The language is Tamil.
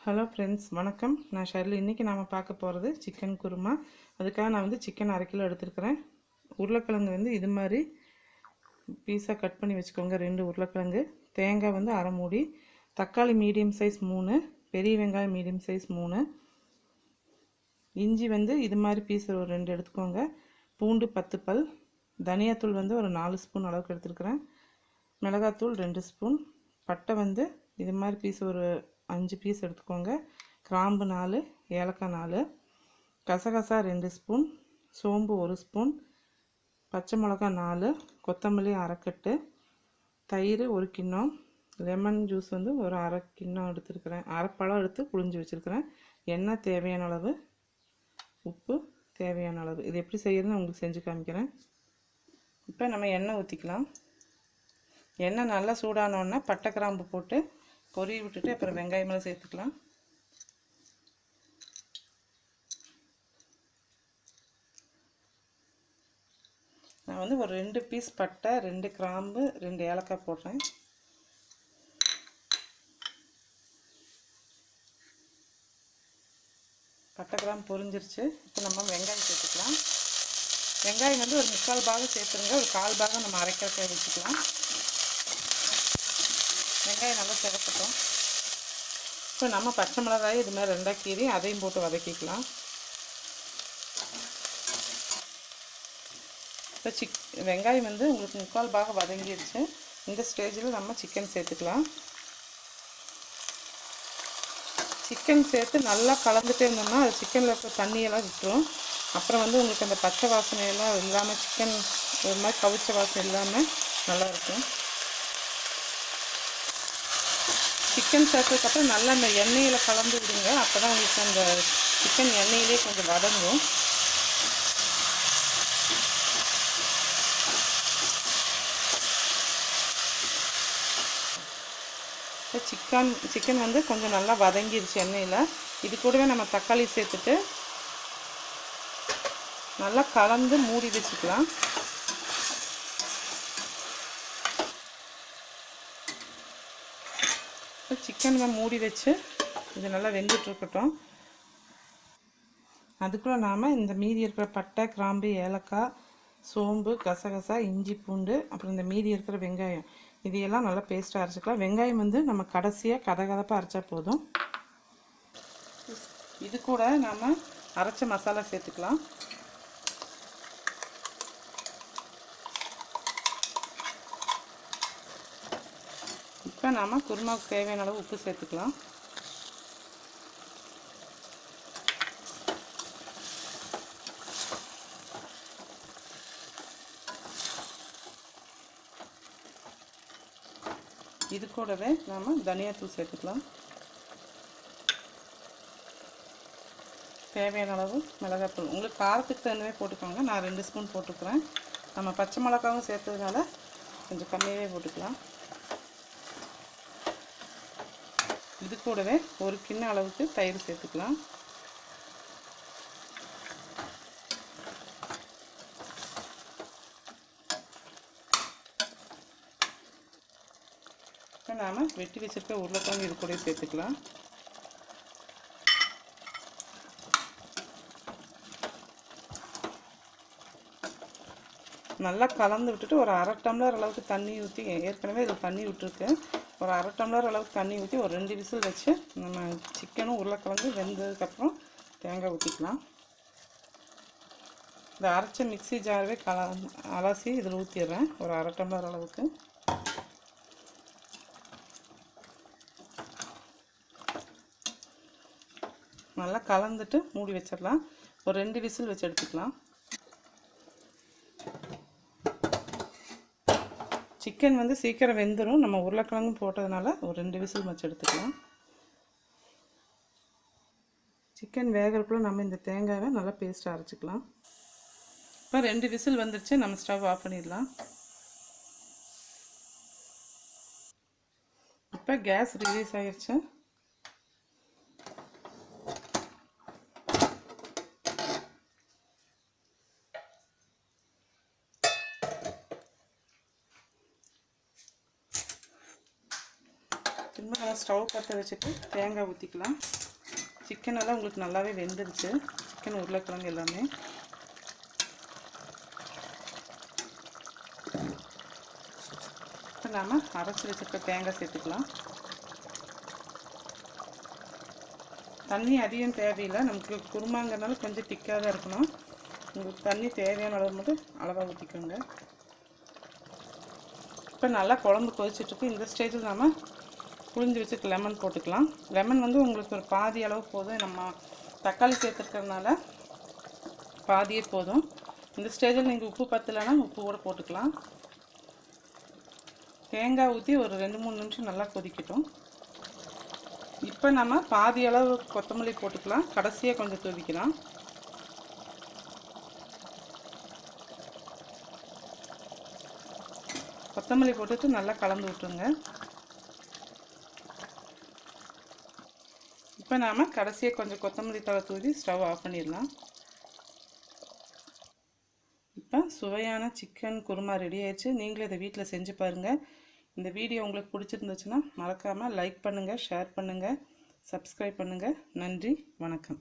ஹலோ ஃப்ரெண்ட்ஸ், வணக்கம். நான் ஷர்லி. இன்றைக்கி நாம் பார்க்க போகிறது சிக்கன் குருமா. அதுக்காக நான் சிக்கன் 1/2 கிலோ எடுத்துருக்கிறேன். உருளைக்கிழங்கு இது மாதிரி பீஸாக கட் பண்ணி வச்சுக்கோங்க. 2 உருளைக்கிழங்கு, தேங்காய் 1/2 மூடி, தக்காளி மீடியம் சைஸ் 3, பெரிய வெங்காயம் மீடியம் சைஸ் 3, இஞ்சி இது மாதிரி பீஸ் ஒரு 2 எடுத்துக்கோங்க, பூண்டு 10 பல், தனியாத்தூள் ஒரு 4 ஸ்பூன் அளவுக்கு எடுத்துருக்கிறேன், மிளகாத்தூள் 2 ஸ்பூன், பட்டை இது மாதிரி பீஸ் ஒரு 5 பீஸ் எடுத்துக்கோங்க, கிராம்பு 4, ஏலக்காய் 4, கசகசா 2 ஸ்பூன், சோம்பு 1 ஸ்பூன், பச்சை மிளகாய் 4, கொத்தமல்லி 1/2 கட்டு, தயிர் 1 கிண்ணம், லெமன் ஜூஸ் ஒரு 1/2 கிண்ணம் எடுத்துருக்கிறேன், 1/2 பழம் எடுத்து புழிஞ்சு வச்சுருக்கிறேன், எண்ணெய் தேவையான அளவு, உப்பு தேவையான அளவு. இது எப்படி செய்யறதுன்னு உங்களுக்கு செஞ்சு காமிக்கிறேன். இப்போ நம்ம எண்ணெய் ஊற்றிக்கலாம். எண்ணெய் நல்லா சூடானோன்னா பட்டை கிராம்பு போட்டு பொரிய விட்டுட்டு அப்புறம் வெங்காயமெல்லாம் சேர்த்துக்கலாம். நான் ஒரு 2 பீஸ் பட்டை, 2 கிராம்பு, 2 ஏலக்காய் போடுறேன். பட்டை கிராம்பு பொரிஞ்சிருச்சு. இப்போ நம்ம வெங்காயம் சேர்த்துக்கலாம். வெங்காயம் ஒரு 3/4 பாகம் சேர்த்துருங்க. ஒரு 1/4 பாகம் நம்ம அரைக்கிறதுக்காக வச்சுக்கலாம். வெங்காயம் நல்லா சிவக்கட்டும். இப்போ நம்ம பச்சை மிளகாய் இது மாதிரி 2 கீரி அதையும் போட்டு வதக்கிக்கலாம். இப்போ வெங்காயம் உங்களுக்கு 3/4 பாகம் வதங்கிடுச்சு. இந்த ஸ்டேஜில் நம்ம சிக்கன் சேர்த்துக்கலாம். சிக்கன் சேர்த்து நல்லா கலந்துட்டே இருந்தோம்னா அது சிக்கனில் இருக்க தண்ணியெல்லாம் விட்டுரும். அப்புறம் உங்களுக்கு அந்த பச்சை வாசனையெல்லாம் இல்லாமல் சிக்கன் ஒரு மாதிரி கவிச்ச வாசனை இல்லாமல் நல்லாயிருக்கும். சிக்கன் சேர்த்ததுக்கப்புறம் நல்லா அந்த எண்ணெயில் கலந்து விடுங்க. அப்போ தான் உங்களுக்கு அந்த சிக்கன் எண்ணெயிலே கொஞ்சம் வதங்கும். இப்போ சிக்கன் கொஞ்சம் நல்லா வதங்கிடுச்சு எண்ணெயில். இது கூடவே நம்ம தக்காளி சேர்த்துட்டு நல்லா கலந்து மூடி வச்சுக்கலாம். சிக்கன் மூடி வச்சு இது நல்லா வெந்துட்டுருக்கட்டும். அதுக்குள்ளே நாம் இந்த மீதி இருக்கிற பட்டை, கிராம்பு, ஏலக்காய், சோம்பு, கசகசா, இஞ்சி, பூண்டு, அப்புறம் இந்த மீதி இருக்கிற வெங்காயம் இதையெல்லாம் நல்லா பேஸ்ட்டாக அரைச்சிக்கலாம். வெங்காயம் நம்ம கடைசியாக கதகதப்பாக அரைச்சா போதும். இது கூட நாம் அரைச்ச மசாலா சேர்த்துக்கலாம். இப்போ நாம் குருமாவுக்கு தேவையான அளவு உப்பு சேர்த்துக்கலாம். இது கூடவே நாம் தனியாத்தூள் சேர்த்துக்கலாம். தேவையான அளவு மிளகாத்தூள் உங்களுக்கு காரத்துக்கு தகுந்தவே போட்டுக்கோங்க. நான் 2 ஸ்பூன் போட்டுக்கிறேன். நம்ம பச்சை மிளகாவும் சேர்த்ததுனால கொஞ்சம் கம்மியாகவே போட்டுக்கலாம். இது கூடவே 1 கிண்ண அளவுக்கு தயிர் சேர்த்துக்கலாம். இப்போ நாம் வெட்டி வச்சுருக்க உருளைக்கிழங்கு இது கூட சேர்த்துக்கலாம். நல்லா கலந்து விட்டுட்டு ஒரு 1/2 டம்ளர் அளவுக்கு தண்ணி ஊற்றி, ஏற்கனவே இதில் தண்ணி விட்டுருக்கு, ஒரு 1/2 டம்ளர் அளவுக்கு தண்ணி ஊற்றி ஒரு 2 விசில் வச்சு நம்ம சிக்கனும் உருளைக்கிழங்கு வெந்ததுக்கப்புறம் தேங்காய் ஊற்றிக்கலாம். இந்த அரைச்ச மிக்ஸி ஜாரவே அலசி இதில் ஊற்றிடுறேன் ஒரு 1/2 டம்ளர் அளவுக்கு. நல்லா கலந்துட்டு மூடி வச்சிடலாம். ஒரு 2 விசில் வச்சு எடுத்துக்கலாம். சிக்கன் சீக்கிரம் வெந்துடும். நம்ம உருளைக்கிழங்கும் போட்டதுனால ஒரு 2 விசில் வச்சு எடுத்துக்கலாம். சிக்கன் வேகிறதுக்குள்ள நம்ம இந்த தேங்காயை நல்லா பேஸ்ட்டாக அரைச்சிக்கலாம். இப்போ 2 விசில் வந்துடுச்சு. நம்ம ஸ்டவ் ஆஃப் பண்ணிடலாம். இப்போ கேஸ் ரிலீஸ் ஆயிடுச்சு. திரும்ப ஸ்டவ் பற்ற வச்சுட்டு தேங்காய் ஊற்றிக்கலாம். சிக்கன் எல்லாம் உங்களுக்கு நல்லாவே வெந்துருச்சு, சிக்கன் உருளைக்கிழங்கு எல்லாமே. இப்போ நாம் அரைச்சி வச்சுருக்க தேங்காய் சேர்த்துக்கலாம். தண்ணி அதிகம் தேவையில்லை, நமக்கு குருமாங்கிறதுனால கொஞ்சம் திக்காக தான் இருக்கணும். உங்களுக்கு தண்ணி தேவையான அளவு மட்டும் அளவாக ஊற்றிக்கோங்க. இப்போ நல்லா குழம்பு கொதிச்சிட்ருக்கு. இந்த ஸ்டேஜில் நம்ம புளிஞ்சு வச்சுக்க லெமன் போட்டுக்கலாம். லெமன் வந்து உங்களுக்கு ஒரு பாதி அளவு போதும், நம்ம தக்காளி சேர்த்துருக்கறதுனால பாதியே போதும். இந்த ஸ்டேஜில் நீங்கள் உப்பு பத்தலைன்னா உப்பு கூட போட்டுக்கலாம். தேங்காய் ஊற்றி ஒரு 2-3 நிமிஷம் நல்லா கொதிக்கட்டும். இப்போ நம்ம பாதி அளவு கொத்தமல்லி போட்டுக்கலாம், கடைசியாக கொஞ்சம் தூவிக்கலாம். கொத்தமல்லி போட்டுட்டு நல்லா கலந்து விட்டுருங்க. இப்போ நாம் கடைசியாக கொஞ்சம் கொத்தமல்லி தழை தூவி ஸ்டவ் ஆஃப் பண்ணிடலாம். இப்போ சுவையான சிக்கன் குருமா ரெடி ஆயிடுச்சு. நீங்களும் இதை வீட்டில் செஞ்சு பாருங்கள். இந்த வீடியோ உங்களுக்கு பிடிச்சிருந்துச்சுன்னா மறக்காமல் லைக் பண்ணுங்கள், ஷேர் பண்ணுங்கள், சப்ஸ்கிரைப் பண்ணுங்கள். நன்றி, வணக்கம்.